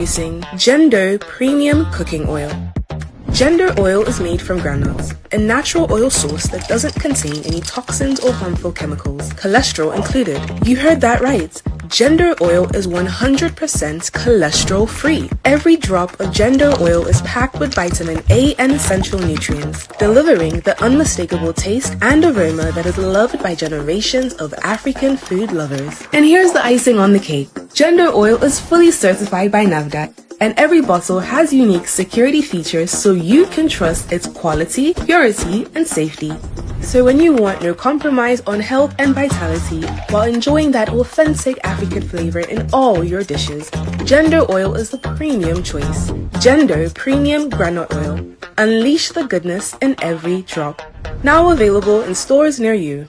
Introducing Gender Premium Cooking Oil. Gender oil is made from groundnuts, a natural oil source that doesn't contain any toxins or harmful chemicals, cholesterol included. You heard that right. Gender oil is 100% cholesterol free. Every drop of gender oil is packed with vitamin A and essential nutrients, delivering the unmistakable taste and aroma that is loved by generations of African food lovers. And here's the icing on the cake. Gender oil is fully certified by NAFDAC, and every bottle has unique security features so you can trust its quality, purity, and safety. So when you want no compromise on health and vitality while enjoying that authentic African flavor in all your dishes, Gender oil is the premium choice. Gender Premium Groundnut Oil. Unleash the goodness in every drop. Now available in stores near you.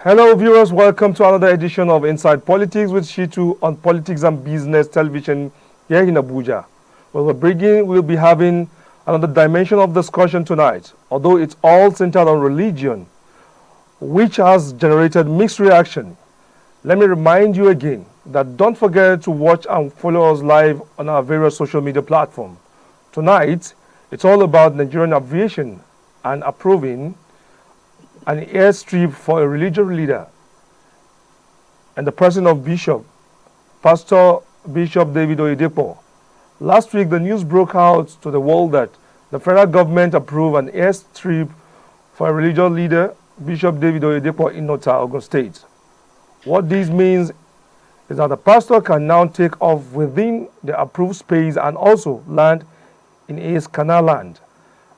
Hello viewers, welcome to another edition of Inside Politics with Shitu on Politics and Business Television here in Abuja. Well, we'll be having another dimension of discussion tonight, although it's all centered on religion, which has generated mixed reaction. Let me remind you again that don't forget to watch and follow us live on our various social media platforms. Tonight, it's all about Nigerian aviation and approving an airstrip for a religious leader and the person of Pastor Bishop David Oyedepo. Last week, the news broke out to the world that the federal government approved an airstrip for a religious leader, Bishop David Oyedepo in Nota, Ogun State. What this means is that the pastor can now take off within the approved space and also land in his canal land.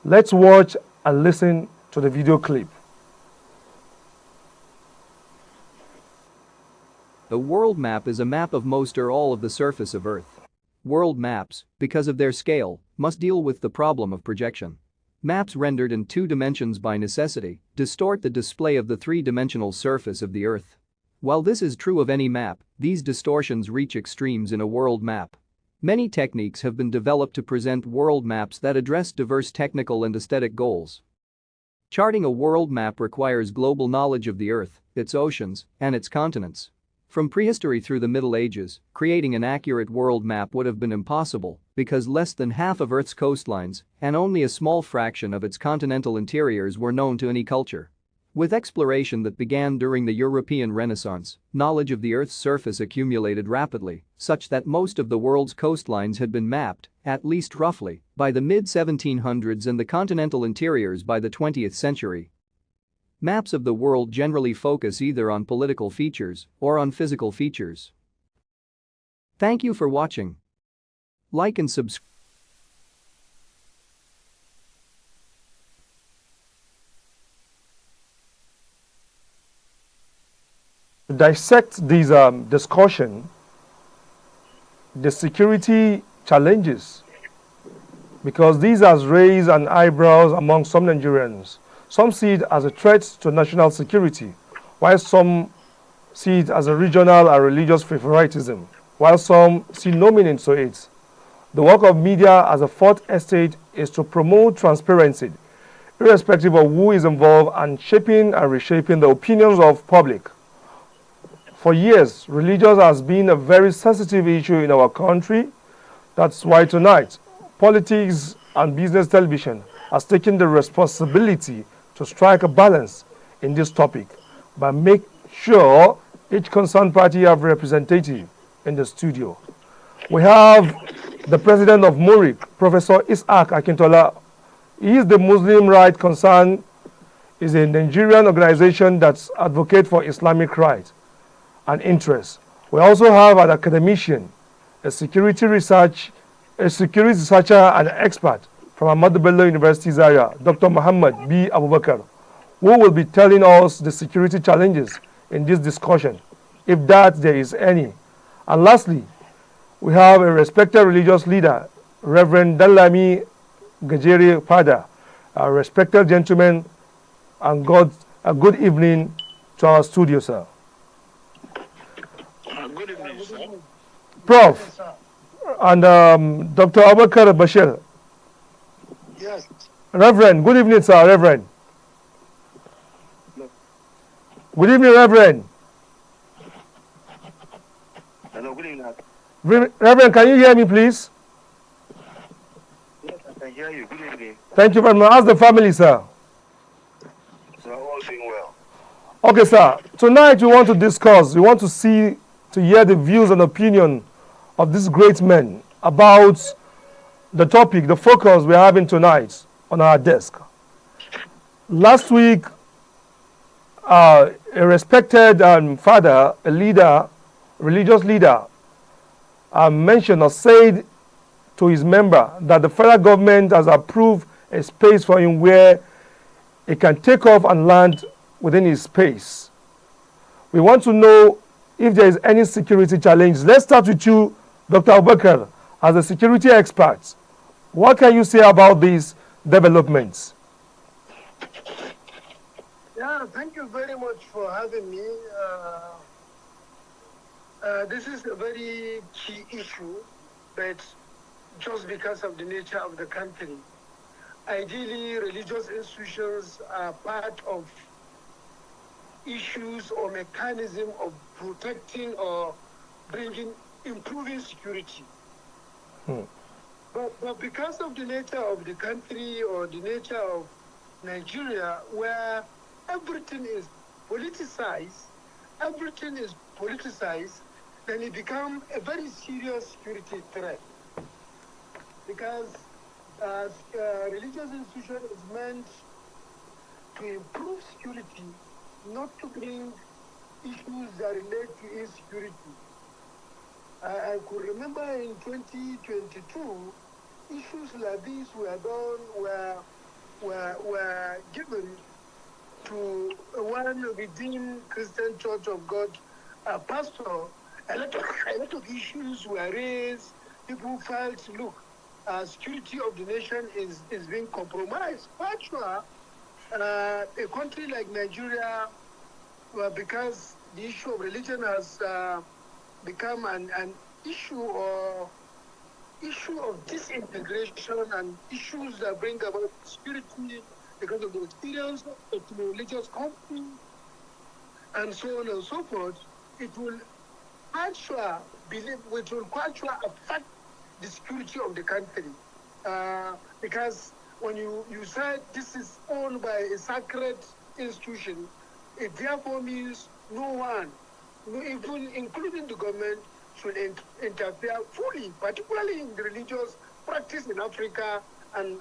Let's watch and listen to the video clip. A world map is a map of most or all of the surface of Earth. World maps, because of their scale, must deal with the problem of projection. Maps rendered in 2 dimensions by necessity distort the display of the 3-dimensional surface of the Earth. While this is true of any map, these distortions reach extremes in a world map. Many techniques have been developed to present world maps that address diverse technical and aesthetic goals. Charting a world map requires global knowledge of the Earth, its oceans, and its continents. From prehistory through the Middle Ages, creating an accurate world map would have been impossible because less than half of Earth's coastlines and only a small fraction of its continental interiors were known to any culture. With exploration that began during the European Renaissance, knowledge of the Earth's surface accumulated rapidly, such that most of the world's coastlines had been mapped, at least roughly, by the mid-1700s and the continental interiors by the 20th century. Maps of the world generally focus either on political features or on physical features. Thank you for watching. Like and subscribe. To dissect this discussion, the security challenges, because these has raised an eyebrows among some Nigerians. Some see it as a threat to national security, while some see it as a regional and religious favoritism, while some see no meaning to it. The work of media as a fourth estate is to promote transparency, irrespective of who is involved, and shaping and reshaping the opinions of public. For years, religion has been a very sensitive issue in our country. That's why tonight, Politics and Business Television has taken the responsibility to strike a balance in this topic by making sure each concerned party have representative in the studio. We have the president of MORIC, Professor Isaac Akintola. He is the Muslim Right Concern, is a Nigerian organization that advocates for Islamic rights and interests. We also have an academician, a security researcher and expert from Ahmadu Bello University Zaria, Dr. Muhammad B. Abubakar, who will be telling us the security challenges in this discussion, if that there is any. And lastly, We have a respected religious leader, Reverend Dalami Gajeri Pada, a respected gentleman, and a good evening to our studio, sir. Good evening, sir. Prof. And Dr. Abubakar Bashir. Yes. Reverend, good evening, sir. Reverend. Good evening, Reverend. Hello, good evening. Reverend, can you hear me, please? Yes, I can hear you. Good evening. Thank you very much. How's the family, sir? We're all doing well. Okay, sir. Tonight we want to discuss, we want to hear the views and opinion of these great men about the topic, the focus we're having tonight on our desk. Last week, a respected father, a leader, religious leader, mentioned or said to his member that the federal government has approved a space for him where he can take off and land within his space. We want to know if there is any security challenge. Let's start with you, Dr. Abubakar, as a security expert. What can you say about these developments? Yeah, thank you very much for having me. This is a very key issue, but just because of the nature of the country. Ideally, religious institutions are part of issues or mechanism of protecting or improving security. But because of the nature of the country or the nature of Nigeria, where everything is politicized, then it becomes a very serious security threat. Because religious institution is meant to improve security, not to bring issues that relate to insecurity. I could remember in 2022, issues like these were given to one Redeemed Christian Church of God pastor. A lot of issues were raised. People felt, look, security of the nation is being compromised. Quite sure, a country like Nigeria, because the issue of religion has become an issue of disintegration and issues that bring about security because of the experience of religious conflict and so on and so forth, it will quite sure affect the security of the country. Because when you said this is owned by a sacred institution, it therefore means no one, even including the government, should interfere fully, particularly in the religious practice in Africa and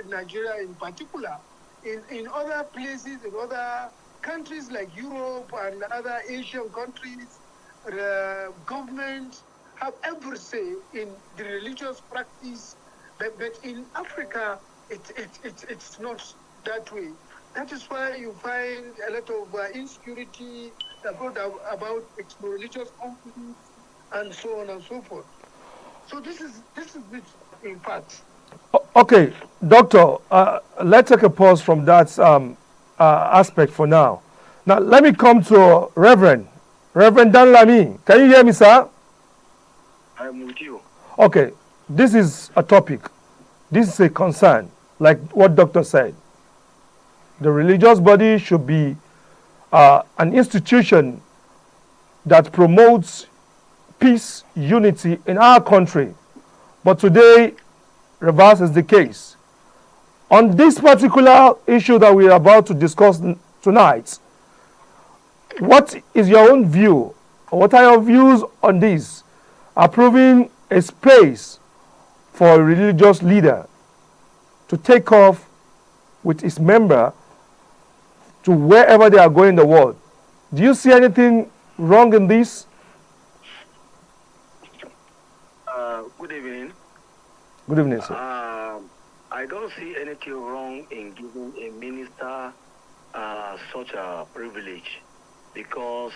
Nigeria in particular. In other places, in other countries like Europe and other Asian countries, the government have every say in the religious practice, but in Africa, it's not that way. That is why you find a lot of insecurity about religious conflicts and so on and so forth. So this is it, in fact. Okay, Doctor, let's take a pause from that aspect for now. Now, let me come to Reverend Dan Lamy. Can you hear me, sir? I'm with you. Okay, this is a topic. This is a concern, like what Doctor said. The religious body should be an institution that promotes peace, unity in our country. But today, reverse is the case. On this particular issue that we are about to discuss tonight, what is your own view? What are your views on this? Approving a space for a religious leader to take off with his member to wherever they are going in the world. Do you see anything wrong in this? Good evening. Good evening, sir. I don't see anything wrong in giving a minister such a privilege, because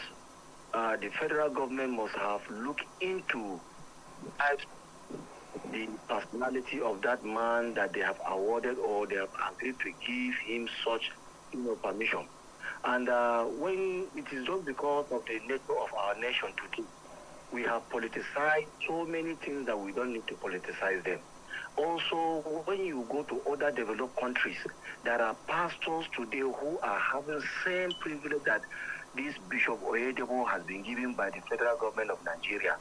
the federal government must have looked into the personality of that man that they have awarded or they have agreed to give him such permission. And when it is just because of the nature of our nation today, we have politicized so many things that we don't need to politicize them. Also, when you go to other developed countries, there are pastors today who are having same privilege that this Bishop Oyedepo has been given by the federal government of Nigeria.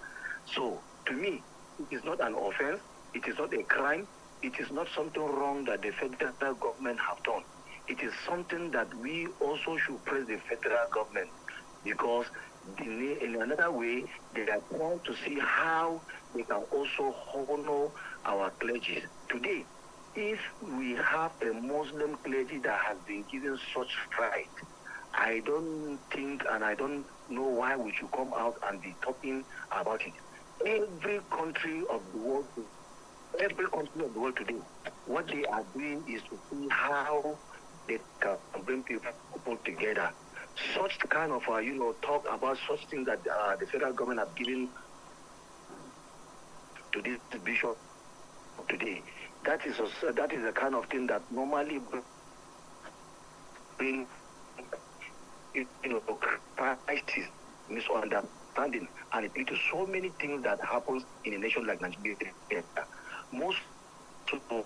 So, to me, it is not an offense, it is not a crime, it is not something wrong that the federal government have done. It is something that we also should praise the federal government, because in another way, they are trying to see how they can also honor our clergy. Today, if we have a Muslim clergy that has been given such right, I don't think and I don't know why we should come out and be talking about it. Every country of the world today, what they are doing is to see how they can bring people together. Such kind of talk about such things that the federal government have given to this bishop today. That is the kind of thing that normally bring crisis, misunderstanding, and it leads to so many things that happens in a nation like Nigeria. Most people,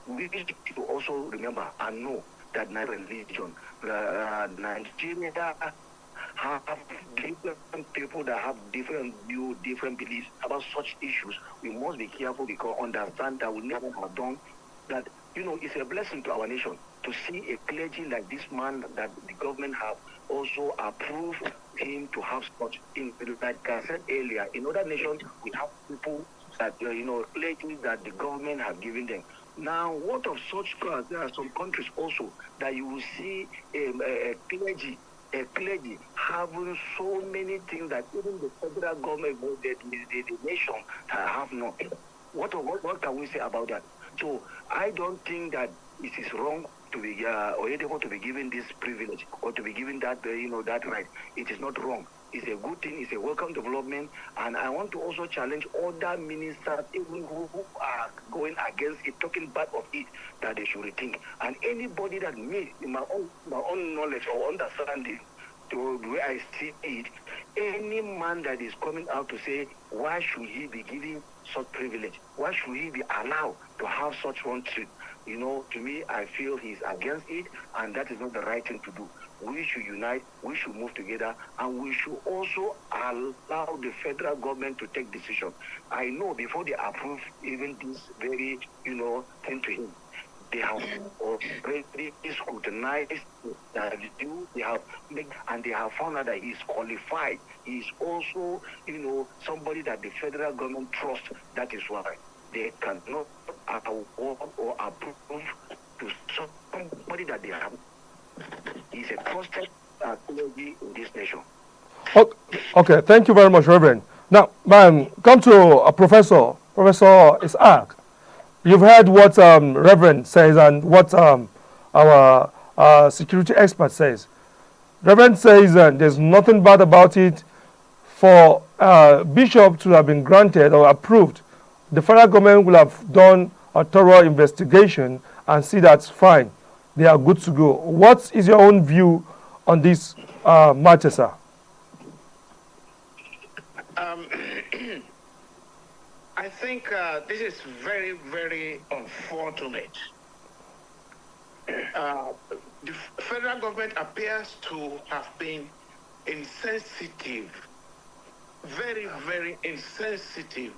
we need to also remember and know that religion, Nigeria have different people that have different views, different beliefs about such issues. We must be careful because understand that we never have done that. It's a blessing to our nation to see a clergy like this man that the government have also approved him to have such. Like I said earlier, in other nations we have people that clergy that the government have given them. Now, what of such? There are some countries also that you will see a clergy having so many things that even the federal government, the nation have not. What can we say about that? So I don't think that it is wrong to be Oyedepo to be given this privilege or to be given that that right. It is not wrong. It's a good thing. It's a welcome development. And I want to also challenge other ministers, even who are going against it, talking bad of it, that they should rethink. And anybody that me, in my own knowledge or understanding, to the way I see it, any man that is coming out to say, why should he be given such privilege? Why should he be allowed to have such one treat? To me, I feel he's against it, and that is not the right thing to do. We should unite, we should move together, and we should also allow the federal government to take decision. I know before they approve even this very, thing to him, they have already scrutinized that they have made, and they have found out that he's qualified. He's also, somebody that the federal government trusts. That is why they cannot award or approve to somebody that they have. He's a trusted clergy in this nation. Okay, thank you very much, Reverend. Now, come to Professor Isaac. You've heard what Reverend says and what our security expert says. Reverend says there's nothing bad about it for Bishop to have been granted or approved. The federal government will have done a thorough investigation and see that's fine. They are good to go. What is your own view on this matter, sir? I think this is very, very unfortunate. The federal government appears to have been insensitive, very, very insensitive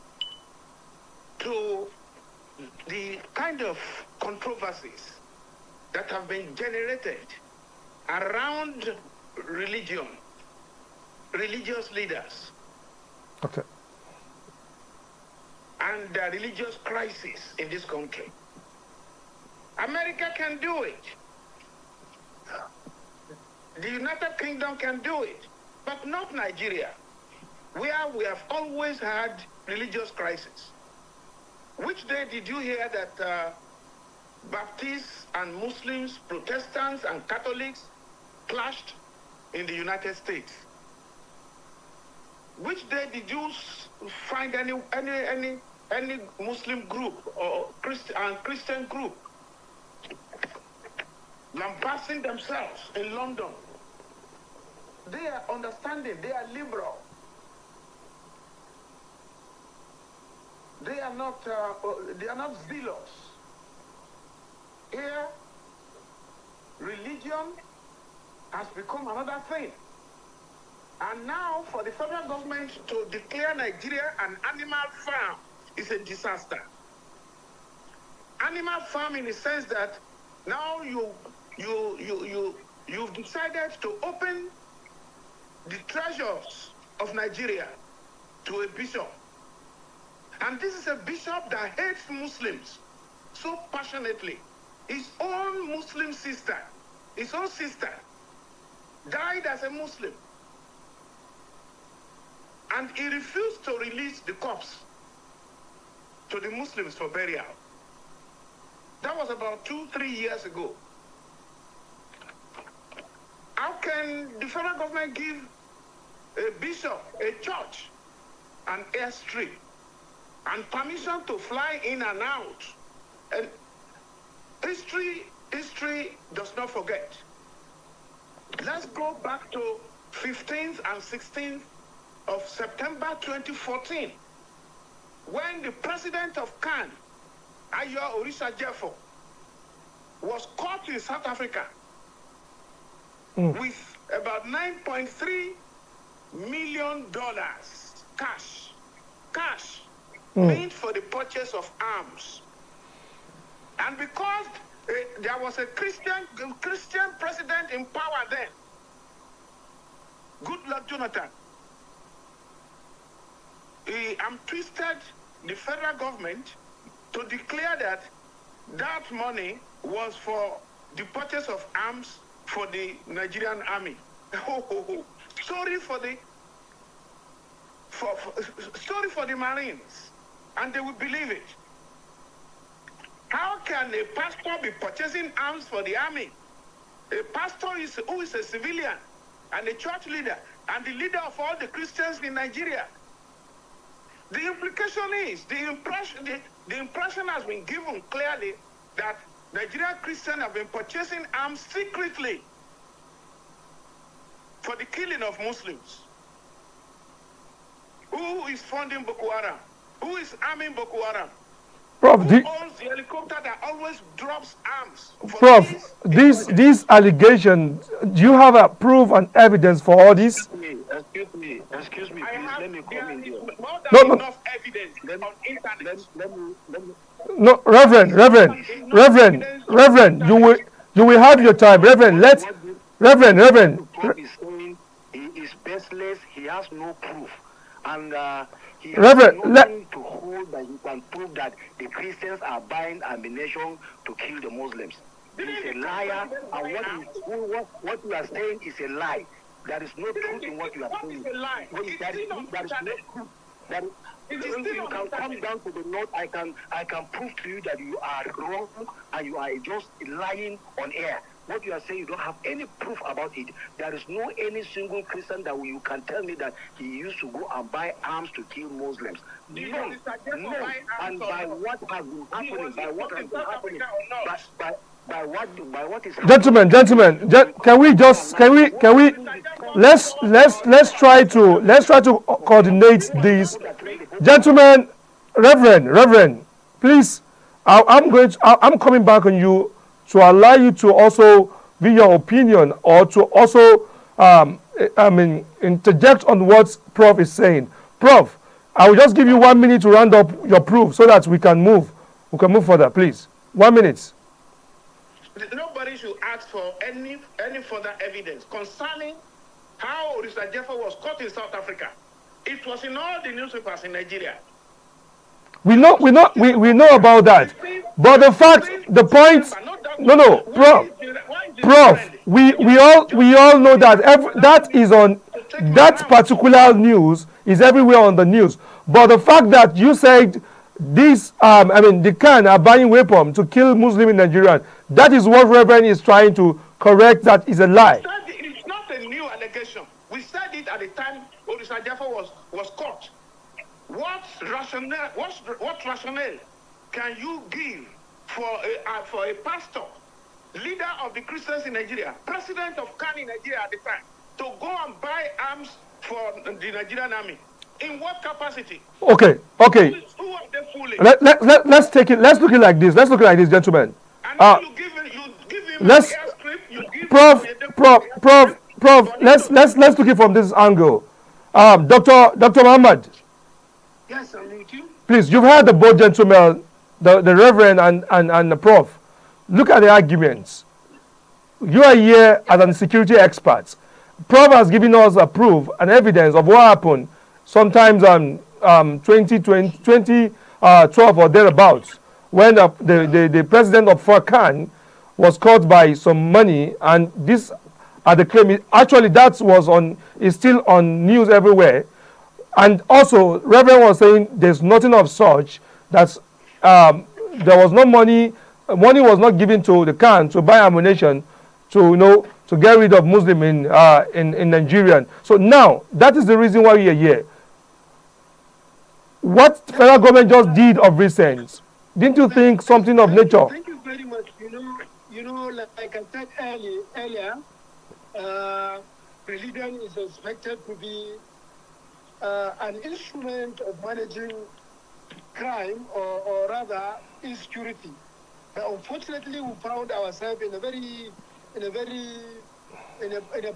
to the kind of controversies that have been generated around religion, religious leaders. Okay. And the religious crisis in this country. America can do it. The United Kingdom can do it, but not Nigeria, where we have always had religious crisis. Which day did you hear that Baptists and Muslims, Protestants and Catholics clashed in the United States? which day did you find any Muslim group or Christian group lambasting themselves in London? They are understanding, they are liberal. They are not zealous. Here, religion has become another thing. And now, for the federal government to declare Nigeria an animal farm is a disaster. Animal farm in the sense that now you've decided to open the treasures of Nigeria to a bishop. And this is a bishop that hates Muslims so passionately. His own Muslim sister, his own sister, died as a Muslim. And he refused to release the corpse to the Muslims for burial. That was about 2-3 years ago. How can the federal government give a bishop, a church, an airstrip, and permission to fly in and out? And history does not forget. Let's go back to 15th and 16th of September 2014, when the president of Cannes, Oyedepo, was caught in South Africa with about $9.3 million cash made for the purchase of arms. And because there was a Christian president in power then, good luck Jonathan, he twisted the federal government to declare that that money was for the purchase of arms for the Nigerian army. Sorry for the Marines, and they would believe it. How can a pastor be purchasing arms for the army? A pastor who is a civilian and a church leader and the leader of all the Christians in Nigeria. The implication is, the impression has been given clearly that Nigerian Christians have been purchasing arms secretly for the killing of Muslims. Who is funding Boko Haram? Who is arming Boko Haram? Prof, Who owns the helicopter that always drops arms? Prof, these allegations, do you have a proof and evidence for all this? Excuse me, please, let me come in here. More than enough evidence on internet. No, Reverend, you will have your time, Reverend. Reverend. Prof is saying he is baseless, he has no proof. And he has Reverend, nothing to hold that he can prove that the Christians are buying ammunition to kill the Muslims. He is a liar, and what you are saying is a lie. There is no truth in what you are saying. There is no truth. You can come down to the north. I can prove to you that you are wrong and you are just lying on air. What you are saying, you don't have any proof about it. There is no any single Christian that you can tell me that he used to go and buy arms to kill Muslims. No. And by what has been happening, by what is happening. Gentlemen, let's try to coordinate this. Gentlemen, Reverend, please, I'm coming back on you to allow you to also give your opinion or to also interject on what Prof is saying. Prof, I will just give you 1 minute to round up your proof so that we can move further, please. 1 minute. Nobody should ask for any further evidence concerning how Oyedepo was caught in South Africa. It was in all the newspapers in Nigeria. We know about that. But the point, Prof, we all know that that is on that particular news is everywhere on the news. But the fact that you said this, the Khan are buying weapons to kill Muslims in Nigeria, that is what Reverend is trying to correct. That is a lie. It's not a new allegation. We said it at the time Oyedepo was was caught. What rationale can you give for a pastor, leader of the Christians in Nigeria, president of CAN in Nigeria at the time, to go and buy arms for the Nigerian army? In what capacity? Okay. Who are they fooling? Let's take it. Let's look at it like this. Let's look at it like this, gentlemen. And you give him let's, the airstrip. You give Prof. Let's look at it from this angle. Dr. Muhammad. Yes, I'm with you. Please, you've heard the both gentlemen, the Reverend and the Prof. Look at the arguments. You are here as a security expert. Prof has given us a proof and evidence of what happened sometimes 2012 or thereabouts, when the president of FACAN was caught by some money, and this are the claim. Actually, that is still on news everywhere. And also, Reverend was saying there's nothing of such, that there was no money. Money was not given to the CAN to buy ammunition to get rid of Muslim in Nigeria. So now that is the reason why we are here. What federal government just did of recent, didn't you think something of nature? Thank you very much. Like I said earlier, religion is expected to be an instrument of managing crime, or rather insecurity. But unfortunately, we found ourselves in a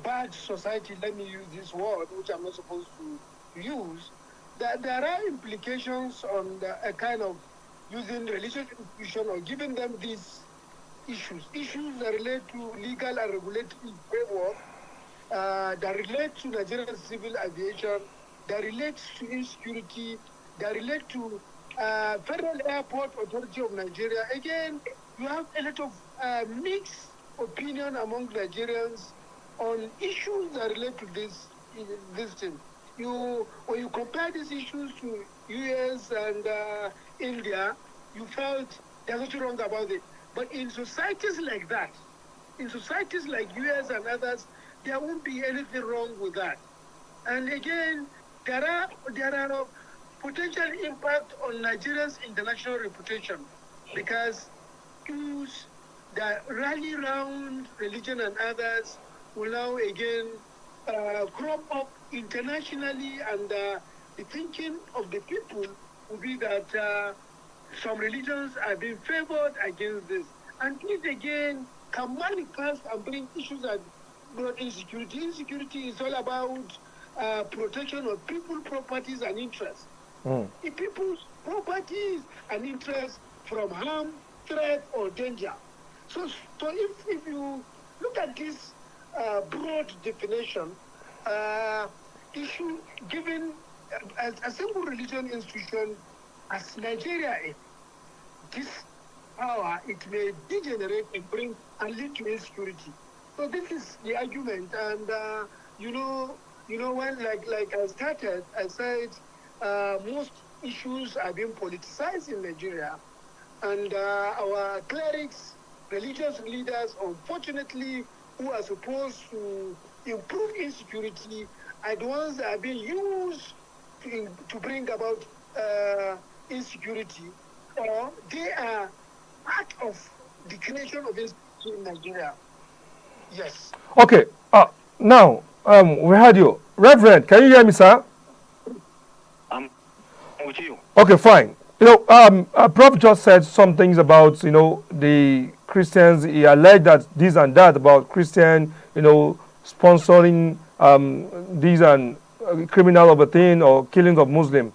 bad society. Let me use this word, which I'm not supposed to use. That there are implications on a kind of using religious institution or giving them these issues that relate to legal and regulatory framework, that relate to Nigerian civil aviation, that relates to insecurity, that relate to Federal Airport Authority of Nigeria. Again, you have a lot of mixed opinion among Nigerians on issues that relate to this thing. When you compare these issues to US and India, you felt there's nothing wrong about it. But in societies like that, in societies like US and others, there won't be anything wrong with that. And again, there are potential impact on Nigeria's international reputation, because issues that rally around religion and others will now again crop up internationally, and the thinking of the people will be that some religions are being favored against this. And this again can manifest and bring issues that brought insecurity. Insecurity is all about protection of people, properties, and interests. If people's properties and interests from harm, threat, or danger. So if you look at this broad definition, issue given a single religion institution as Nigeria is, this power, it may degenerate and bring and lead to insecurity. So this is the argument, and when like I started, I said most issues are being politicized in Nigeria, and our clerics, religious leaders, unfortunately, who are supposed to improve insecurity, are the ones that are being used to bring about insecurity, or they are part of the creation of insecurity in Nigeria. Yes. Okay. Now, we heard you. Reverend, can you hear me, sir? I'm with you. Okay, fine. Prof just said some things about, the Christians. He alleged that this and that about Christian, sponsoring these and criminal of a thing or killings of Muslim.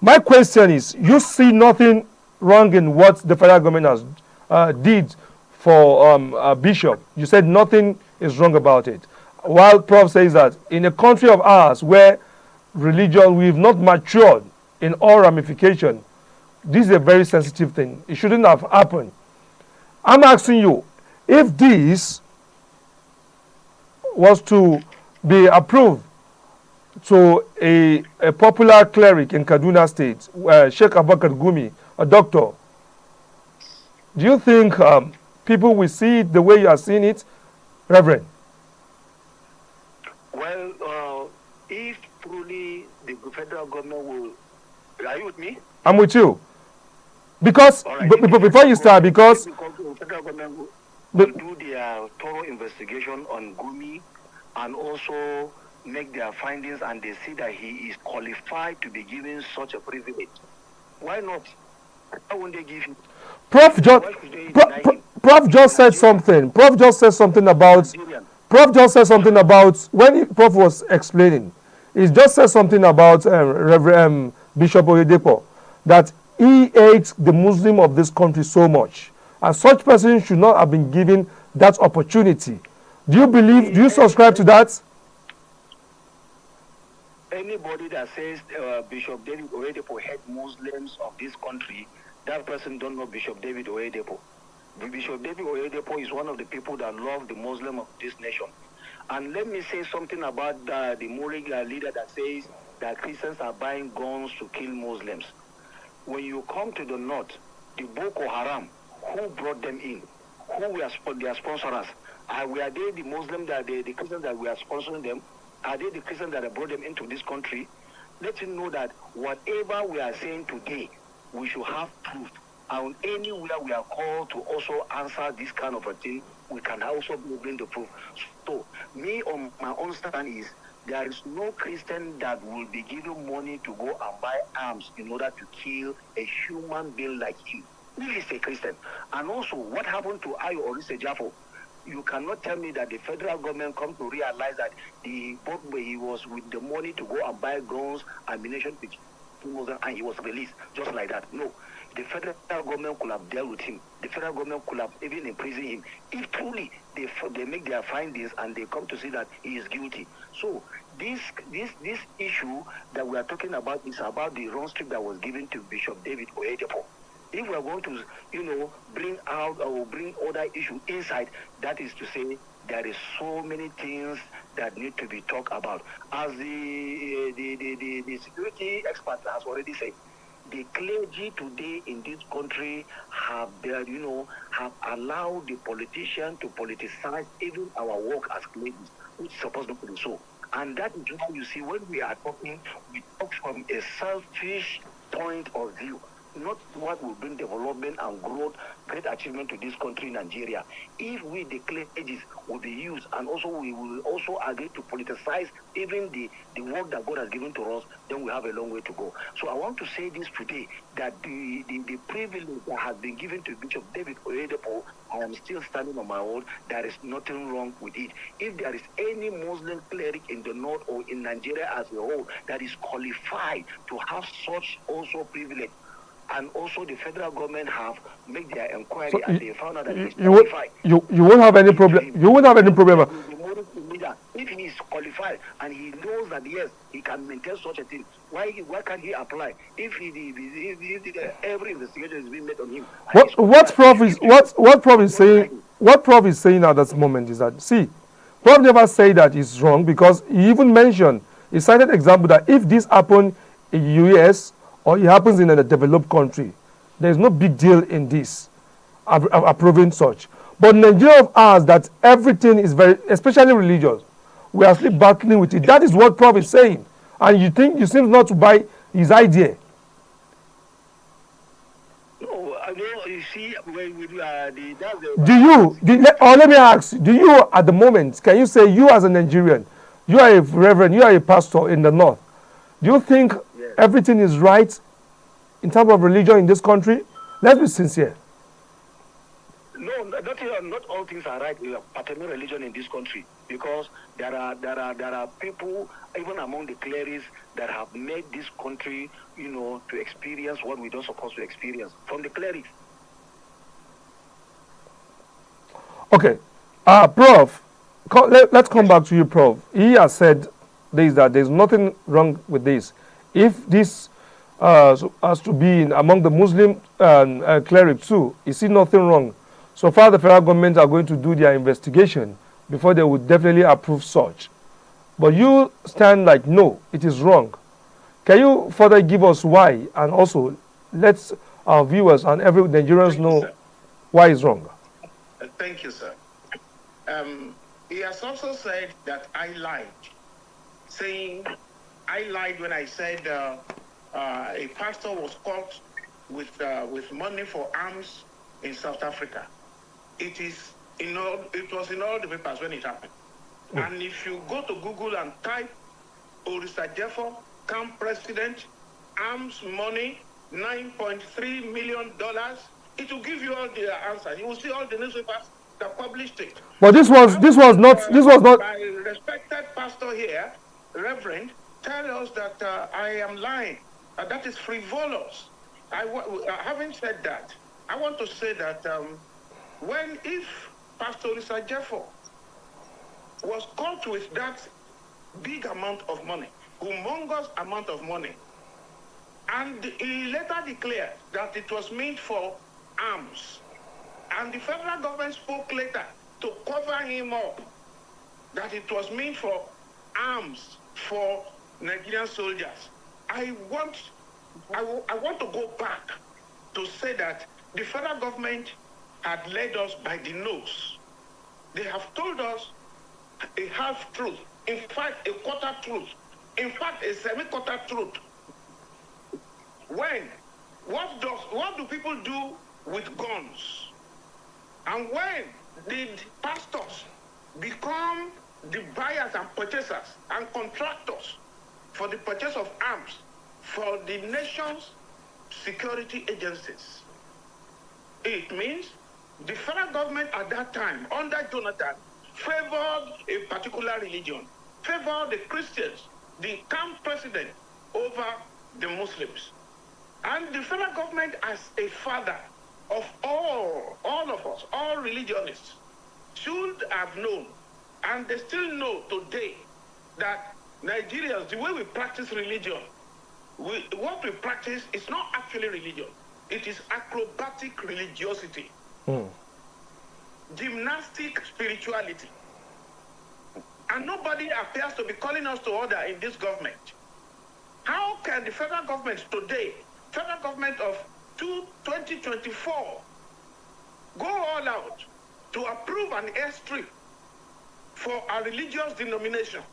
My question is, you see nothing wrong in what the federal government has did for Bishop. You said nothing is wrong about it. While Prof says that in a country of ours where religion, we've not matured in all ramification, this is a very sensitive thing. It shouldn't have happened. I'm asking you, if this was to be approved to a popular cleric in Kaduna State, Sheikh Abubakar Gumi, a doctor, do you think people will see it the way you are seeing it, Reverend? Well, if truly the the federal government will. Are you with me? I'm with you. Because All right. before you start, because the federal government will do their thorough investigation on Gumi and also make their findings, and they see that he is qualified to be given such a privilege. Why not? Why won't they give him? Prof just said something. Prof just said something about. Prof just said something about when Prof was explaining. He just said something about Reverend Bishop Oyedepo, that he hates the Muslim of this country so much, and such person should not have been given that opportunity. Do you believe? Do you subscribe to that? Anybody that says Bishop David Oyedepo hates Muslims of this country, that person don't know Bishop David Oyedepo. Bishop David Oyedepo is one of the people that love the Muslim of this nation. And let me say something about the Murig leader that says that Christians are buying guns to kill Muslims. When you come to the north, the Boko Haram, who brought them in? Who were their sponsors? Were they the Muslims, the Christians that were sponsoring them? Are they the Christians that brought them into this country? Let you know that whatever we are saying today, we should have proof. And anywhere we are called to also answer this kind of a thing, we can also bring the proof. So, me on my own stand is, there is no Christian that will be given money to go and buy arms in order to kill a human being like him. He is a Christian. And also, what happened to Ayo Orise Jafo? You cannot tell me that the federal government come to realize that he was with the money to go and buy guns, ammunition, and he was released just like that. No. The federal government could have dealt with him. The federal government could have even imprisoned him. If truly they make their findings and they come to see that he is guilty. So this issue that we are talking about is about the wrong strip that was given to Bishop David Oyedepo. If we are going to, bring out or bring other issue inside, that is to say, there is so many things that need to be talked about. As the security expert has already said, the clergy today in this country have allowed the politicians to politicize even our work as clergy, which is supposed to be so. And that is why you see when we are talking, we talk from a selfish point of view, not what will bring development and growth, great achievement to this country, Nigeria. If we declare ages will be used, and also we will also agree to politicize even the work that God has given to us, then we have a long way to go. So I want to say this today, that the privilege that has been given to Bishop David Oyedepo, I am still standing on my own. There is nothing wrong with it. If there is any Muslim cleric in the north or in Nigeria as a whole that is qualified to have such also privilege, and also the federal government have made their inquiry, so and they found out that he's qualified. You won't have any problem. You won't have any problem. If he is qualified and he knows that yes, he can maintain such a thing, why can't he apply? If every investigation is being made on him. What Prof is saying at this moment is that, see, Prof never said that it's wrong, because he even mentioned, he cited example that if this happened in the US or it happens in a developed country, there is no big deal in this, approving such. But Nigeria of ours, that everything is very, especially religious, we are still battling with it. That is what Prof is saying. And you seem not to buy his idea. No, you see, when we do let me ask, do you at the moment, can you say, you as a Nigerian, you are a reverend, you are a pastor in the north, do you think everything is right in terms of religion in this country? Let's be sincere. No, not all things are right pertaining religion in this country, because there are people even among the clerics that have made this country, to experience what we don't supposed to experience from the clerics. Okay, Prof, let's come back to you, Prof. He has said that there's nothing wrong with this. If this has to be among the Muslim clerics too, you see nothing wrong. So far, the federal government are going to do their investigation before they would definitely approve such. But you stand like, no, it is wrong. Can you further give us why, and also let our viewers and every Nigerians know why it's wrong? Thank you, sir. He has also said that I lied, saying I lied when I said a pastor was caught with money for arms in South Africa. It was in all the papers when it happened. And if you go to Google and type Oyedepo, camp president, arms money, $9.3 million, it will give you all the answers. You will see all the newspapers that published it. But this was not. My respected pastor here, Reverend, tell us that I am lying. That is frivolous. Having said that, I want to say that if Pastor Oyedepo was caught with that big amount of money, humongous amount of money, and he later declared that it was meant for arms, and the federal government spoke later to cover him up that it was meant for arms for Nigerian soldiers. I want to go back to say that the federal government had led us by the nose. They have told us a half truth, in fact a quarter truth, in fact a semi-quarter truth. What do people do with guns? And when did pastors become the buyers and purchasers and contractors for the purchase of arms for the nation's security agencies? It means the federal government at that time, under Jonathan, favored a particular religion, favored the Christians, the camp president, over the Muslims. And the federal government, as a father of all of us, all religionists, should have known, and they still know today, that Nigerians, the way we practice religion, what we practice is not actually religion. It is acrobatic religiosity, gymnastic spirituality. And nobody appears to be calling us to order in this government. How can the federal government today, federal government of 2024, go all out to approve an airstrip for a religious denomination?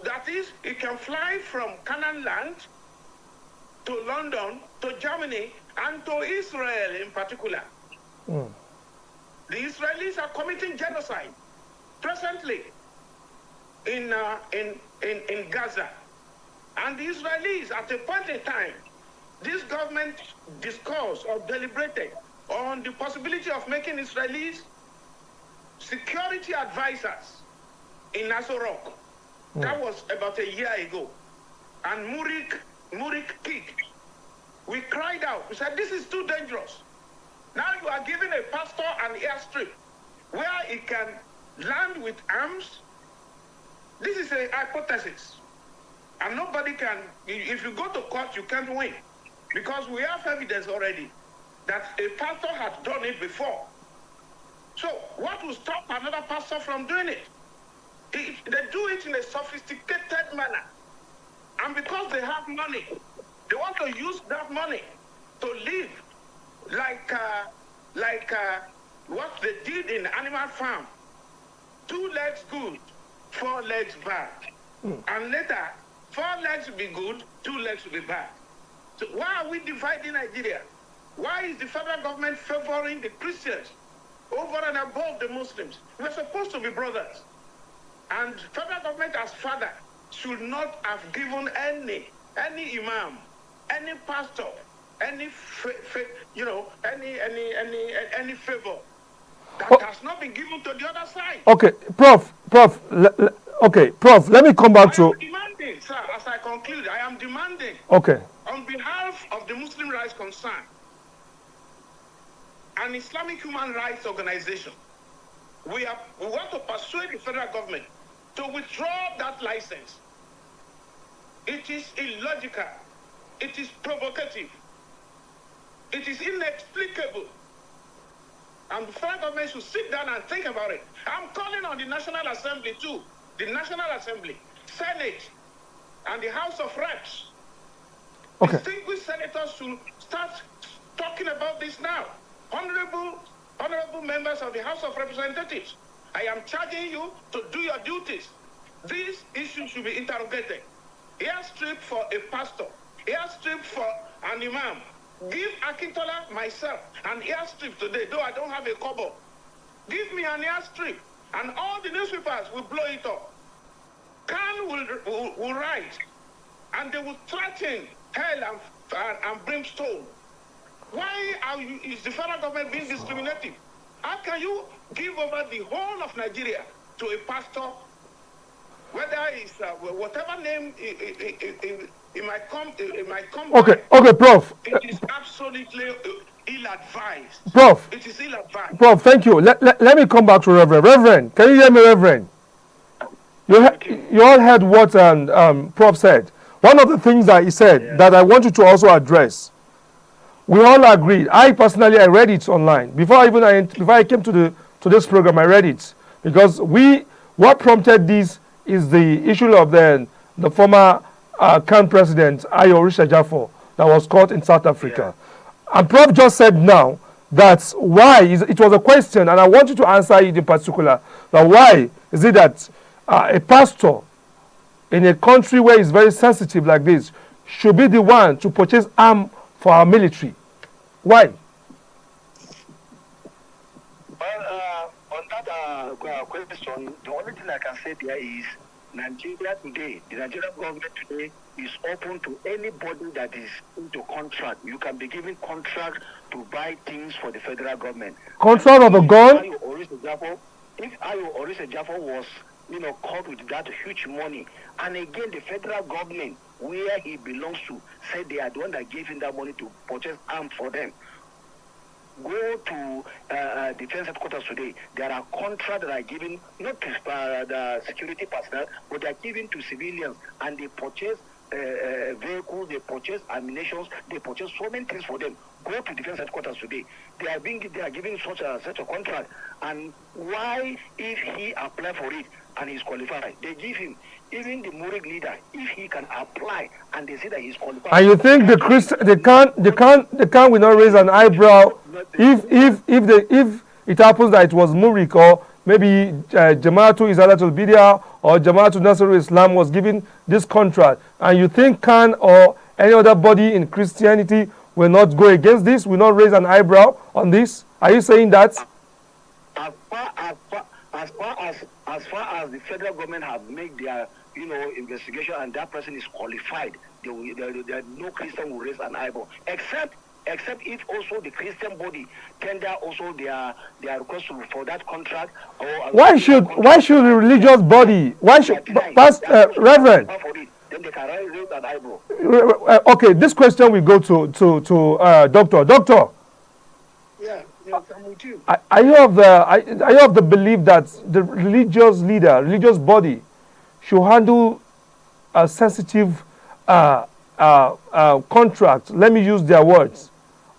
That is, it can fly from Canaan land to London, to Germany, and to Israel in particular. The Israelis are committing genocide presently in Gaza. And the Israelis, at a point in time, this government discussed or deliberated on the possibility of making Israelis security advisors in Aso Rock. That was about a year ago. And Murik kicked. We cried out. We said, this is too dangerous. Now you are giving a pastor an airstrip where he can land with arms. This is a hypothesis. And nobody can, if you go to court, you can't win. Because we have evidence already that a pastor has done it before. So what will stop another pastor from doing it? They do it in a sophisticated manner. And because they have money, they want to use that money to live like what they did in Animal Farm. 2 legs good, 4 legs bad. And later, 4 legs will be good, 2 legs will be bad. So why are we dividing Nigeria? Why is the federal government favoring the Christians over and above the Muslims? We're supposed to be brothers. And federal government as father should not have given any imam, any pastor, any favor that has not been given to the other side. Okay, Prof, let me come back to... I am demanding, sir, as I conclude, I am demanding, okay, on behalf of the Muslim Rights Concern, an Islamic human rights organization, we want to persuade the federal government to withdraw that license. It is illogical. It is provocative. It is inexplicable. And the federal government should sit down and think about it. I'm calling on the National Assembly too. The National Assembly, Senate, and the House of Reps. okay, Distinguished senators should start talking about this now. Honorable members of the House of Representatives, I am charging you to do your duties. These issues should be interrogated. Airstrip for a pastor, airstrip for an imam. Give Akintola, myself, an airstrip today, though I don't have a kobo. Give me an airstrip, and all the newspapers will blow it up. Khan will write, and they will threaten hell and brimstone. Why is the federal government being discriminative? How can you give over the whole of Nigeria to a pastor, whether it's whatever name it might come Okay, by? okay, Prof. It is absolutely ill-advised. Prof. It is ill-advised. Prof, thank you. Let me come back to Reverend. Reverend, can you hear me, Reverend? You all heard what Prof said. One of the things that he said that I want you to also address. We all agreed. I personally, I read it online before I came to this program. I read it because what prompted this is the issue of the former Khan president Ayo Jafo that was caught in South Africa, and Prof just said now that's why it was a question, and I want you to answer it in particular. That why is it that a pastor in a country where it's very sensitive like this should be the one to purchase arms for our military? Why? Well, on that question, the only thing I can say there is Nigeria today, the Nigerian government today is open to anybody that is into contract. You can be given contract to buy things for the federal government. Contract of a gun? If Ayo Jafo was, caught with that huge money, and again the federal government, where he belongs to, said they are the one that gave him that money to purchase arms for them. Go to defense headquarters today. There are contracts that are given not to the security personnel, but they are given to civilians, and they purchase vehicles, they purchase ammunition, they purchase so many things for them. Go to defense headquarters today. They are giving such a contract. And why, if he apply for it and he's qualified, they give him. Even the Murik leader, if he can apply and they say that he's qualified. And you think they can't will not raise an eyebrow if it happens that it was Murik, or maybe Jamaatul Izalatul Bidya or Jamaatul Nasrul Islam was given this contract, and you think Khan or any other body in Christianity will not go against this, will not raise an eyebrow on this? Are you saying that? As far as the federal government have made their investigation and that person is qualified, no Christian will raise an eyebrow, except if also the Christian body tender also their request for that contract. Why should the religious body? Why should Reverend? Then they can raise an eyebrow. Okay, this question will go to Doctor. Doctor. Yeah, yes, I'm with you. Are you of the belief that the religious body should handle a sensitive contract? Let me use their words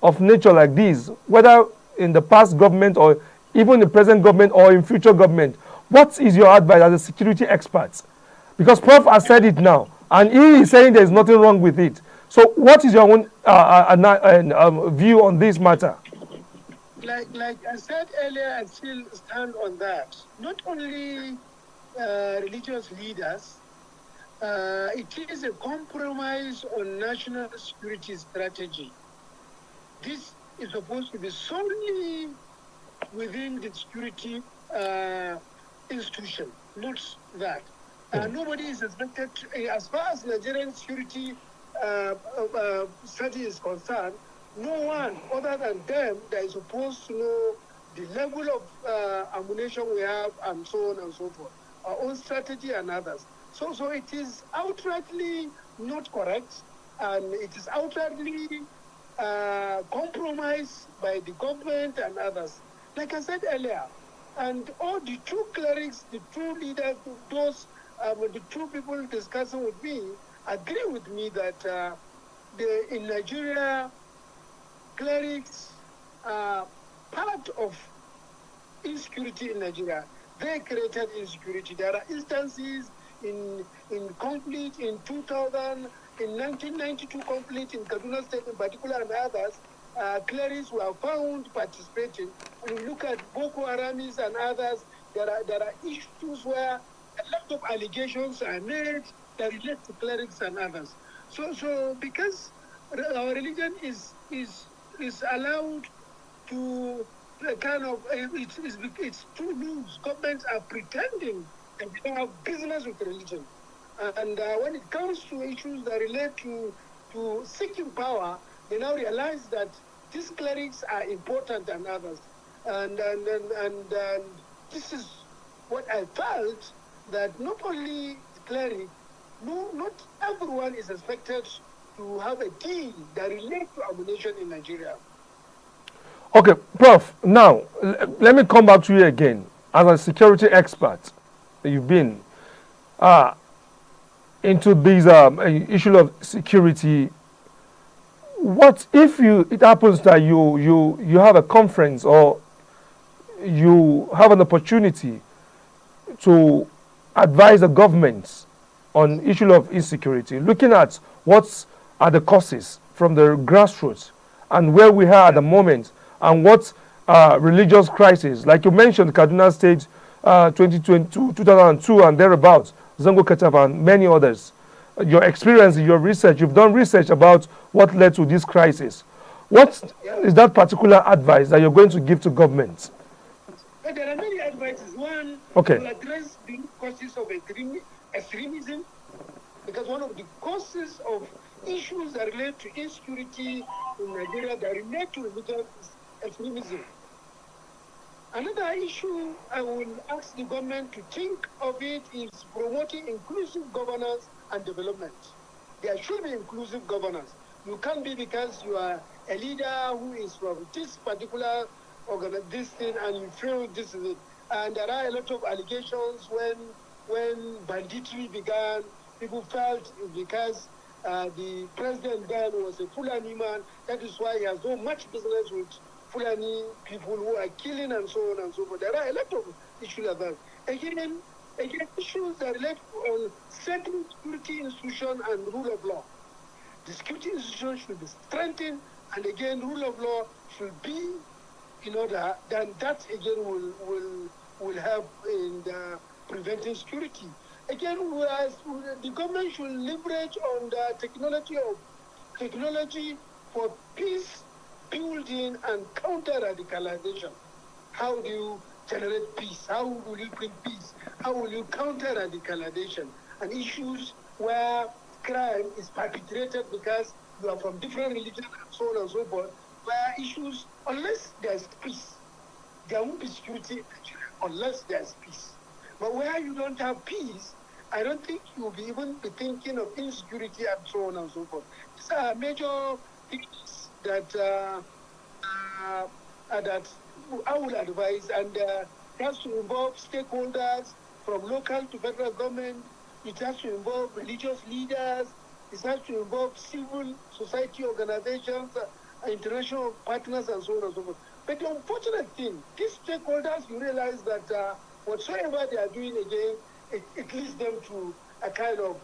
of nature like this, whether in the past government or even the present government or in future government. What is your advice as a security expert? Because Prof has said it now, and he is saying there is nothing wrong with it. So, what is your own view on this matter? Like I said earlier, I still stand on that. Not only religious leaders, it is a compromise on national security strategy. This is supposed to be solely within the security institution, not that. Nobody is expected, as far as Nigerian security study is concerned, no one other than them that is supposed to know the level of ammunition we have and so on and so forth, our own strategy and others. So it is outrightly not correct, and it is outrightly compromised by the government and others. Like I said earlier, and all the true clerics, the true leaders, those the true people discussing with me agree with me that in Nigeria, clerics are part of insecurity in Nigeria. They created insecurity. There are instances in conflict in 2000, in 1992 conflict in Kaduna State in particular and others, clerics were found participating. When you look at Boko Haramis and others, there are issues where a lot of allegations are made that relate to clerics and others. So because our religion is allowed to kind of it's too loose. Governments are pretending that they don't have business with religion, and when it comes to issues that relate to seeking power, they now realize that these clerics are important than others, and this is what I felt, that not only the cleric, no, not everyone is expected to have a deal that relates to ammunition in Nigeria. Okay, Prof. Now, let me come back to you again. As a security expert, you've been into this issue of security. What if it happens that you have a conference or you have an opportunity to advise the government on issue of insecurity, looking at what are the causes from the grassroots and where we are at the moment, and what religious crisis, like you mentioned, Kaduna State, 2022, 2002 and thereabouts, Zango Kataba and many others. Your experience, your research, you've done research about what led to this crisis. What is that particular advice that you're going to give to government? There are many advices. One, okay, to address the causes of extremism, because one of the causes of issues that relate to insecurity in Nigeria that relate to religion is extremism. Another issue I will ask the government to think of it is promoting inclusive governance and development. There should be inclusive governance. You can't be because you are a leader who is from this particular organization and you feel this is it. And there are a lot of allegations when banditry began, people felt because the president then was a Fulani man, that is why he has so much business with Fulani people who are killing and so on and so forth. There are a lot of issues like that. Again, issues that relate on certain security institutions and rule of law. The security institutions should be strengthened, and again, rule of law should be in order. Then that again will help in preventing security. Again, the government should leverage on the technology for peace building and counter-radicalization. How do you generate peace? How will you bring peace? How will you counter-radicalization? And issues where crime is perpetrated because you are from different religions and so on and so forth, where issues, unless there's peace, there won't be security unless there's peace. But where you don't have peace, I don't think you'll be even be thinking of insecurity and so on and so forth. These are major things that I would advise, and it has to involve stakeholders from local to federal government. It has to involve religious leaders. It has to involve civil society organizations, international partners, and so on and so forth. But the unfortunate thing, these stakeholders, you realize that whatsoever they are doing again, it leads them to a kind of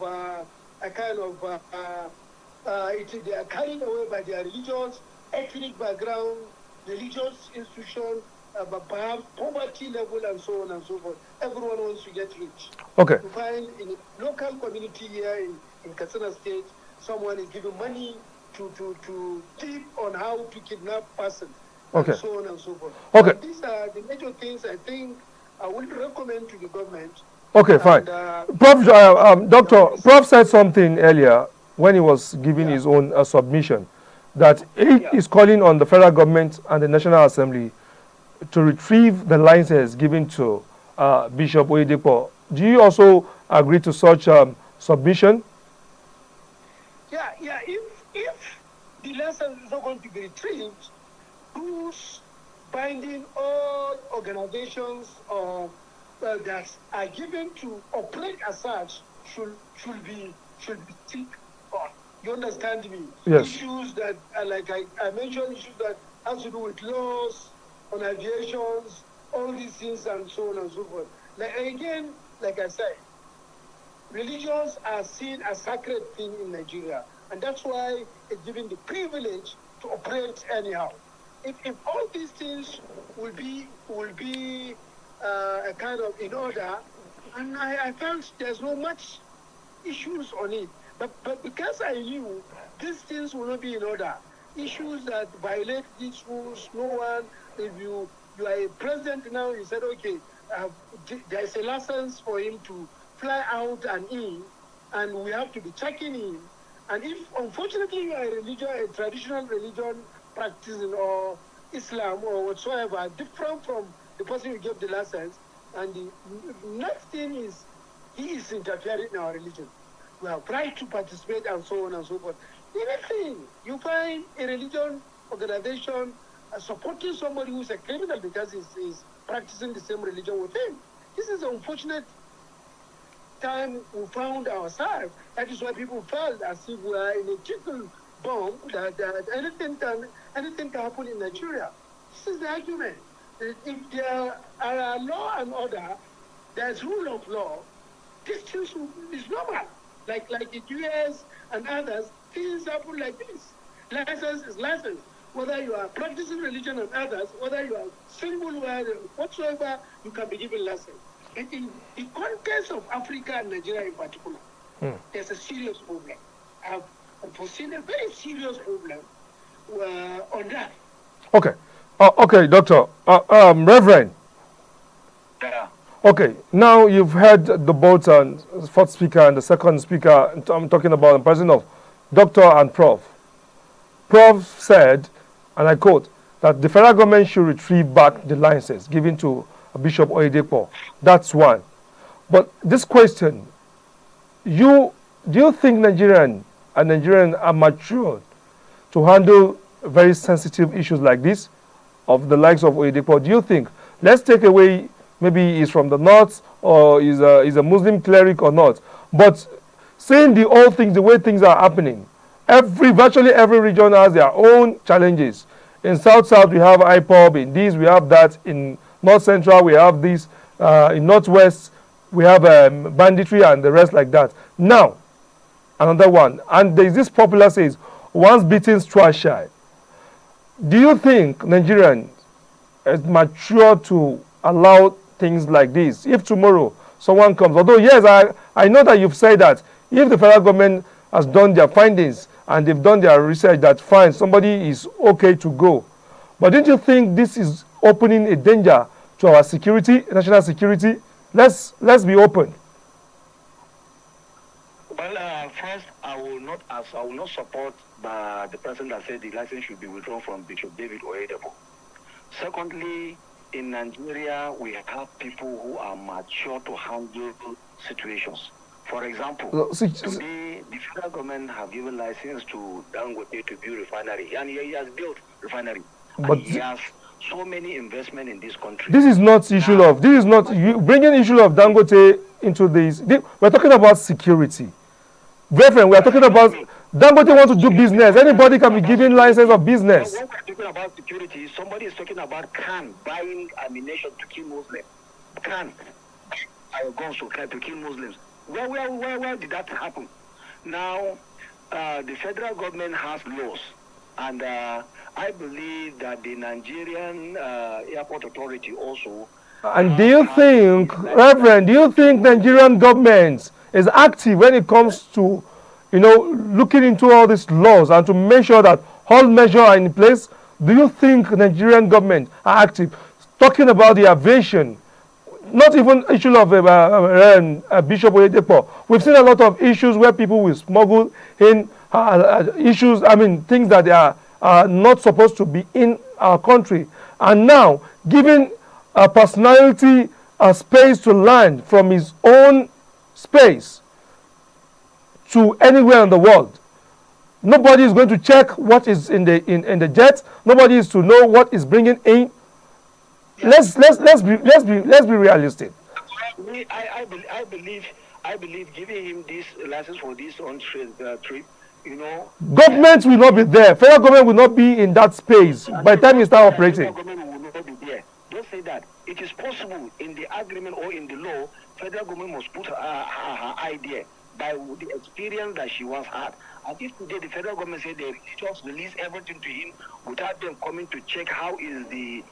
they are carried away by their religious, ethnic background, religious institution, but perhaps poverty level and so on and so forth. Everyone wants to get rich. Okay. You find in a local community here in Katsina State, someone is giving money to tip on how to kidnap person, okay, and so on and so forth. Okay. But these are the major things I think I would recommend to the government. Okay, fine. Prof said something earlier when he was giving his own submission, that he is calling on the federal government and the National Assembly to retrieve the license given to Bishop Oyedepo. Do you also agree to such submission? Yeah. If the license is not going to be retrieved, rules binding all organizations that are given to operate as such should be stick on. You understand me? Yes. Issues that like I mentioned, issues that has to do with laws on aviations, all these things and so on and so forth. Like I said, religions are seen as sacred thing in Nigeria, and that's why it's given the privilege to operate anyhow. If all these things will be a kind of in order, And I felt there's no much issues on it. But because I knew these things will not be in order, issues that violate these rules, no one, if you are a president now, you said, okay, there's a license for him to fly out and in, and we have to be checking in. And if, unfortunately, you are a traditional religion practicing, or Islam or whatsoever, different from the person who gave the license, and the next thing is, he is interfering in our religion. We have tried to participate and so on and so forth. Anything, you find a religion organization supporting somebody who's a criminal because he's practicing the same religion with him. This is an unfortunate time we found ourselves. That is why people felt as if we are in a chicken bomb, that anything can happen in Nigeria. This is the argument. That if there are law and order, there's rule of law, this thing is normal. Like in US and others, things happen like this. License is license. Whether you are practicing religion and others, whether you are single, whatsoever, you can be given license. And in the context of Africa and Nigeria in particular, there's a serious problem. I've foreseen a very serious problem on that. Okay. Okay, Doctor. Reverend. Yeah. Okay, now you've heard the both fourth speaker and the second speaker. I'm talking about the person of Doctor and Prof. Prof said, and I quote, that the federal government should retrieve back the license given to Bishop Oyedepo. That's one. But this question, do you think Nigerians are mature to handle very sensitive issues like this, of the likes of Oyedepo? Do you think, let's take away, maybe he's from the north or he's a Muslim cleric or not, but seeing the old things, the way things are happening, virtually every region has their own challenges. In South we have IPOB, in this we have that, in North Central we have this, in Northwest we have banditry and the rest like that. Now, another one, and there's this popular says, once beaten, twice shy. Do you think Nigerians is mature to allow things like this? If tomorrow someone comes, although yes, I know that you've said that if the federal government has done their findings and they've done their research, that fine, somebody is okay to go. But don't you think this is opening a danger to our security, national security? Let's be open. Well, first, I will not support the person that said the license should be withdrawn from Bishop David Oyedepo. Secondly, in Nigeria, we have people who are mature to handle situations. For example, today the federal government have given license to Dangote to build refinery, and he has built refinery. But he has so many investment in this country. This is not issue now, of. This is not you bringing issue of Dangote into this. We're talking about security. Brethren, we are talking about Dangote want to do business. Anybody can be given license of business. When we're talking about security, somebody is talking about Khan buying ammunition to kill Muslims. Khan guns to kill Muslims. Where did that happen? Now, the federal government has laws, and I believe that the Nigerian Airport Authority also. And do you think, Reverend, do you think Nigerian government is active when it comes to, looking into all these laws and to make sure that all measures are in place? Do you think Nigerian government are active? Talking about the aviation, not even issue of Bishop Oyedepo. We've seen a lot of issues where people will smuggle in issues, things that are not supposed to be in our country. And now, giving a personality a space to land from his own space to anywhere in the world. Nobody is going to check what is in the jet. Nobody is to know what is bringing in. Let's be realistic. I believe giving him this license for this trip, government will not be there. Federal government will not be in that space by the time you start operating. Federal government will not be there. Don't say that. It is possible in the agreement or in the law, federal government must put her idea by the experience that she once had. And if today the federal government said they just release everything to him without them coming to check how is the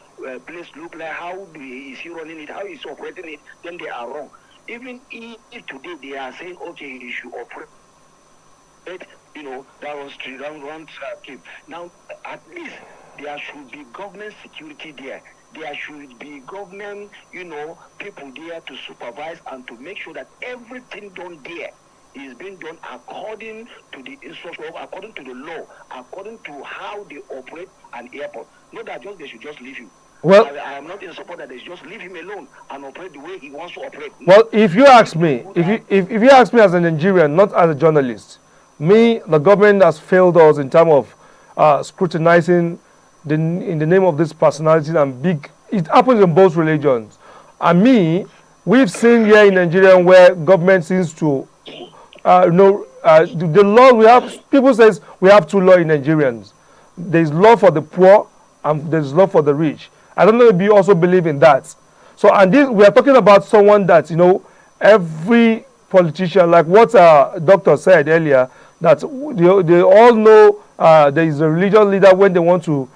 place look like, how is he running it, how is he operating it, then they are wrong. even if today they are saying, okay, you should operate, that was round trip. Now, at least there should be government security there. There should be government, people there to supervise and to make sure that everything done there is being done according to the instruction, according to the law, according to how they operate an airport. Not that they should just leave you. Well, I am not in support that they should just leave him alone and operate the way he wants to operate. Well, if you ask me, if you ask me as a Nigerian, not as a journalist, the government has failed us in terms of scrutinizing in the name of this personality and big. It happens in both religions. And we've seen here in Nigeria where government seems to, the law we have. People says we have two laws in Nigerians. There is law for the poor and there is law for the rich. I don't know if you also believe in that. So, and this we are talking about someone that every politician, like what doctor said earlier, that they all know there is a religious leader when they want to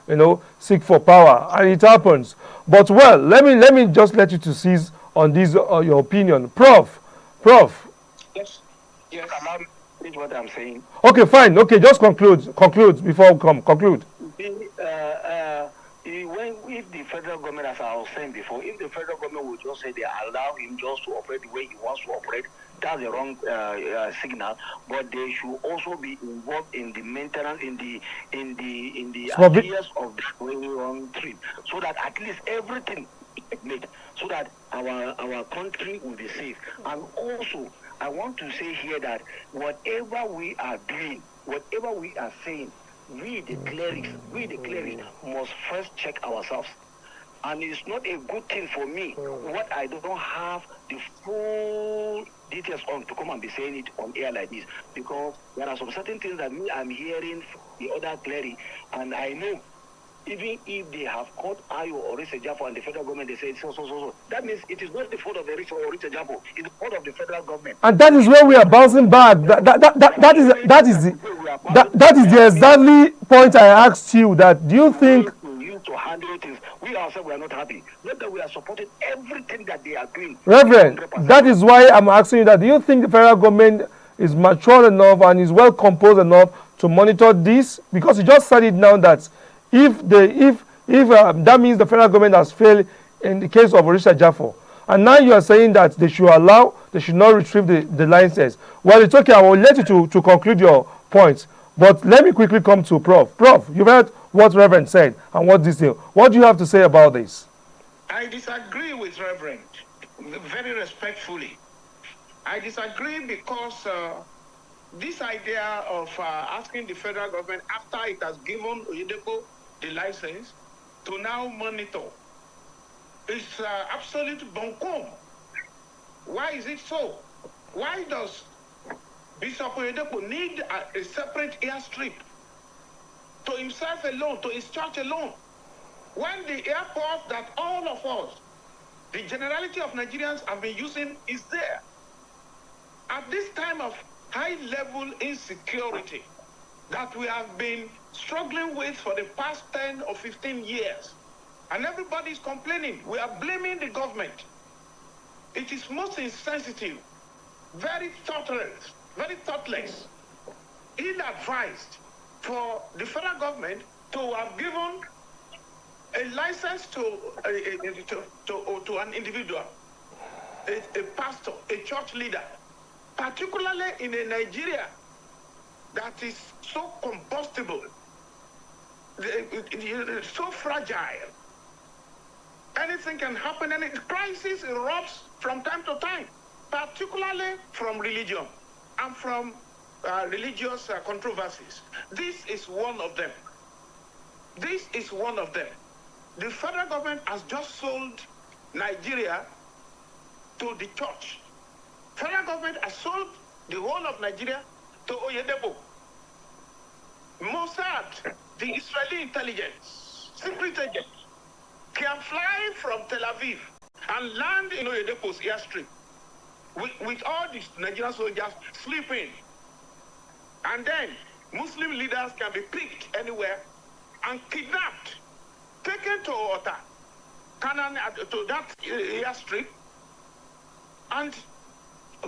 seek for power, and it happens. But well, let me just let you to seize on this your opinion, Prof. Yes. This is what I'm saying. Okay, fine. Okay, just conclude before we come. Conclude. If the federal government, as I was saying before, if the federal government would just say they allow him just to operate the way he wants to operate, that's the wrong signal. But they should also be involved in the maintenance, in the affairs of the way on trip, so that at least everything is made, so that our country will be safe. And also, I want to say here that whatever we are doing, whatever we are saying, we the clerics must first check ourselves. And it's not a good thing for me what I don't have the full details on to come and be saying it on air like this, because there are some certain things that I'm hearing from the other cleric, and I know even if they have caught Ayo or Risa Jafo and the federal government, they say so. That means it is not the fault of the Risa or Risa Jafo, it's the fault of the federal government. And that is where we are bouncing back. That is the exactly point I asked you. That do you think to handle things, we ourselves are not happy. Not that we are supporting everything that they are doing. Reverend, 100%. That is why I'm asking you that. Do you think the federal government is mature enough and is well composed enough to monitor this? Because you just said it now that if that means the federal government has failed in the case of Orisha Jafo, and now you are saying that they should not retrieve the license. Well, it's okay. I will let you to conclude your points. But let me quickly come to Prof. Prof, you've heard what Reverend said and what this thing. What do you have to say about this? I disagree with Reverend, very respectfully. I disagree because this idea of asking the federal government, after it has given Oyedepo the license, to now monitor is absolute bunkum. Why is it so? Why does Bishop Oyedepo need a separate airstrip to himself alone, to his church alone, when the airport that all of us, the generality of Nigerians have been using, is there? At this time of high-level insecurity that we have been struggling with for the past 10 or 15 years, and everybody is complaining, we are blaming the government. It is most insensitive, very thoughtless, ill-advised for the federal government to have given a license to an individual, a pastor, a church leader, particularly in a Nigeria that is so combustible, so fragile. Anything can happen, and crisis erupts from time to time, particularly from religion and from religious controversies. This is one of them. The federal government has just sold Nigeria to the church. Federal government has sold the whole of Nigeria to Oyedepo. Mossad, the Israeli intelligence, secret agent, can fly from Tel Aviv and land in Oyedepo's airstrip with all these Nigerian soldiers sleeping. And then Muslim leaders can be picked anywhere and kidnapped, taken to Ota, Canaan, to that airstrip, and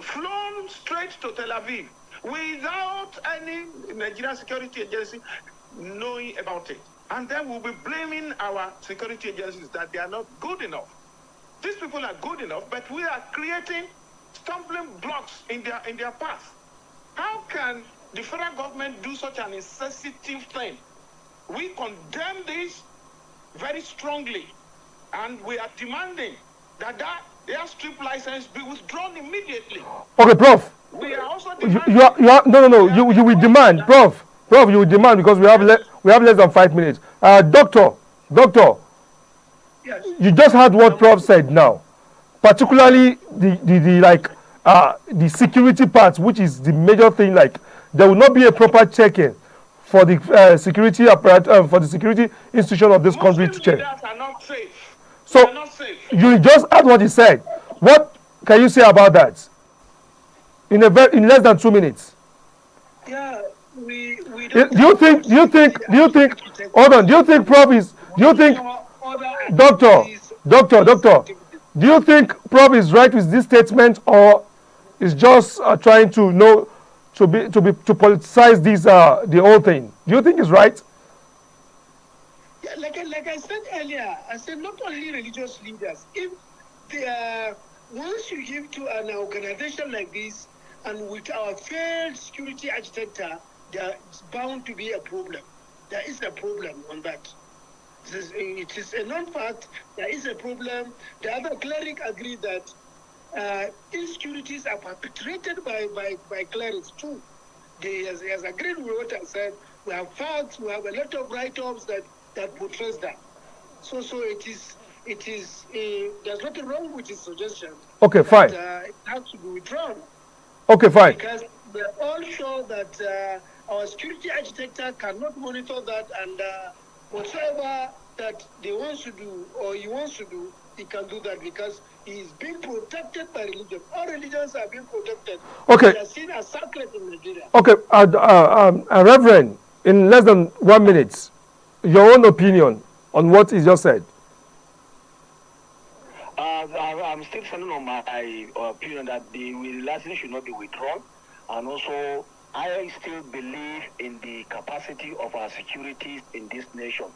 flown straight to Tel Aviv without any Nigerian security agency knowing about it. And then we'll be blaming our security agencies that they are not good enough. These people are good enough, but we are creating stumbling blocks in their path. How can the federal government do such an insensitive thing? We condemn this very strongly, and we are demanding that airstrip license be withdrawn immediately. Okay, Prof. We are also demanding. You will demand, Prof. You will demand because we have less than 5 minutes. Doctor. Yes. You just heard what Prof said now, particularly the security part, which is the major thing. Like there will not be a proper check-in for the security apparatus for the security institution of this country to check. Are not safe. So you just heard what he said. What can you say about that? In less than 2 minutes. Yeah, we Do you think? Hold on. Do you think Prof is? Do you think, Doctor? Do you think Prof is right with this statement, or is just trying to politicize this the whole thing? Do you think it's right? Yeah, like I said earlier, I said not only religious leaders. If they once you give to an organization like this, and with our failed security architecture, there's bound to be a problem. There is a problem on that. It is a non-fact. There is a problem. The other clerics agree that insecurities are perpetrated by clerics too. They has agreed with what I said. We have facts. We have a lot of write-ups that portrays that. So it is. There's nothing wrong with his suggestion. Okay, fine. It has to be withdrawn. Okay, fine. Because we're all sure that our security architecture cannot monitor that, and whatever that they want to do or he wants to do, he can do that because he is being protected by religion. All religions are being protected. Okay. They are seen as sacred in Nigeria. Okay, Reverend, in less than 1 minute, your own opinion on what is just said. I'm still standing on my opinion that the license should not be withdrawn, and also I still believe in the capacity of our securities in this nation.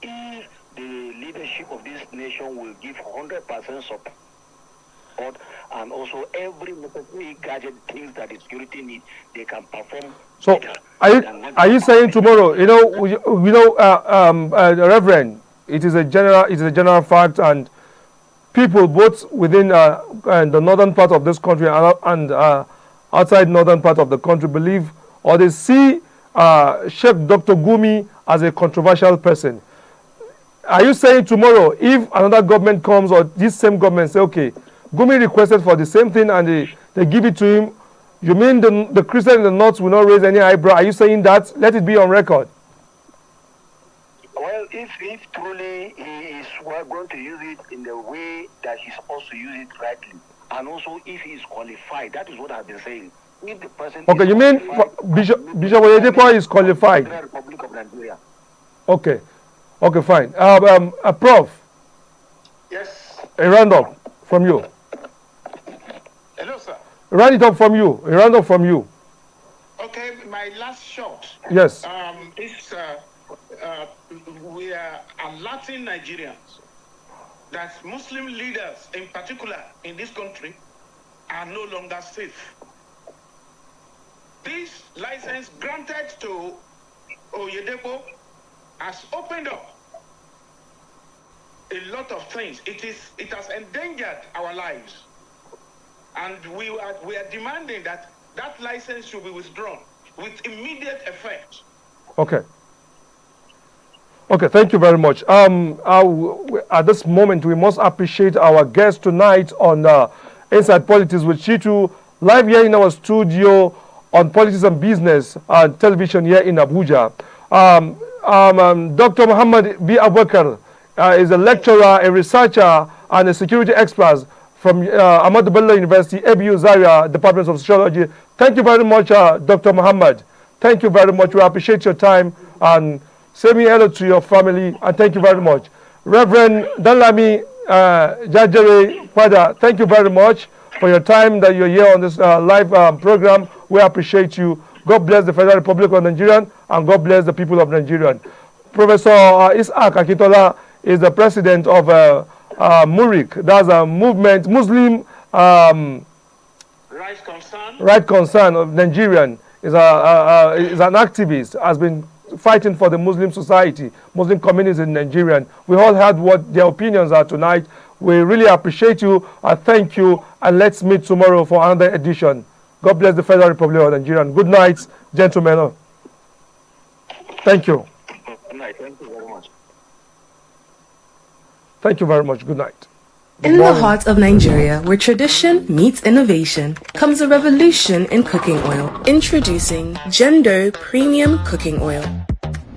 If the leadership of this nation will give 100% support, and also every necessary gadget things that the security needs, they can perform. So, are you saying tomorrow? Reverend, it is a general fact, and people both within the northern part of this country and outside northern part of the country believe, or they see Sheikh Dr. Gumi as a controversial person. Are you saying tomorrow, if another government comes, or this same government say, okay, Gumi requested for the same thing and they give it to him, you mean the Christians in the north will not raise any eyebrow? Are you saying that? Let it be on record. Well, if truly he is going to use it in the way that he's supposed to use it rightly, and also if he is qualified, that is what I've been saying. If the person okay, you mean Bishop Oyedepo is qualified? Republic of Nigeria. Okay, fine. Prof. Yes. A roundup from you. Hello, sir. A roundup from you. Okay, my last shot. Yes. We are alerting Nigerians that Muslim leaders, in particular in this country, are no longer safe. This license granted to Oyedepo has opened up a lot of things. It has endangered our lives, and we are demanding that license should be withdrawn with immediate effect. Okay, thank you very much. At this moment, we must appreciate our guest tonight on Inside Politics with Chitu, live here in our studio on Politics and Business television here in Abuja. Dr. Muhammad B. Abubakar is a lecturer, a researcher, and a security expert from Ahmadu Bello University, ABU Zaria, Department of Sociology. Thank you very much, Dr. Muhammad. Thank you very much. We appreciate your time, and say me hello to your family, and thank you very much. Reverend Danlami Jajere Father, thank you very much for your time that you're here on this live program. We appreciate you. God bless the Federal Republic of Nigeria, and God bless the people of Nigeria. Professor Isaac Akintola is the president of MURIC. That's a movement, Muslim Right Concern of Nigerian. Is an activist, has been fighting for the Muslim society, Muslim communities in Nigeria. We all heard what their opinions are tonight. We really appreciate you. I thank you, and let's meet tomorrow for another edition. God bless the Federal Republic of Nigeria. Good night, gentlemen. Thank you. Good night. Thank you very much. Thank you very much. Good night. In the heart of Nigeria, where tradition meets innovation, comes a revolution in cooking oil. Introducing Gendo Premium Cooking Oil.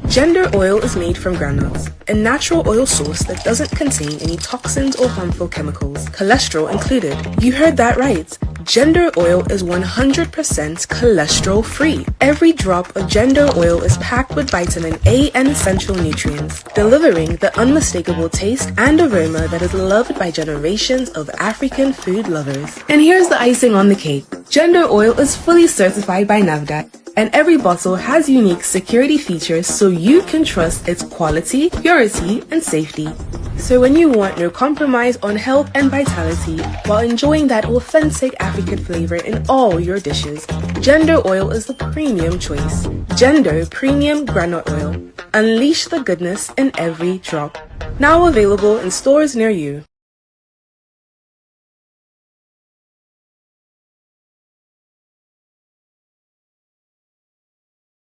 Gender oil is made from groundnuts, a natural oil source that doesn't contain any toxins or harmful chemicals, cholesterol included. You heard that right. Gender oil is 100% cholesterol free. Every drop of gender oil is packed with vitamin A and essential nutrients, delivering the unmistakable taste and aroma that is loved by generations of African food lovers. And here's the icing on the cake. Gender oil is fully certified by NAFDAC, and every bottle has unique security features so you can trust its quality, purity, and safety. So when you want no compromise on health and vitality while enjoying that authentic African flavor in all your dishes, Gender oil is the premium choice. Gender Premium Groundnut Oil. Unleash the goodness in every drop. Now available in stores near you.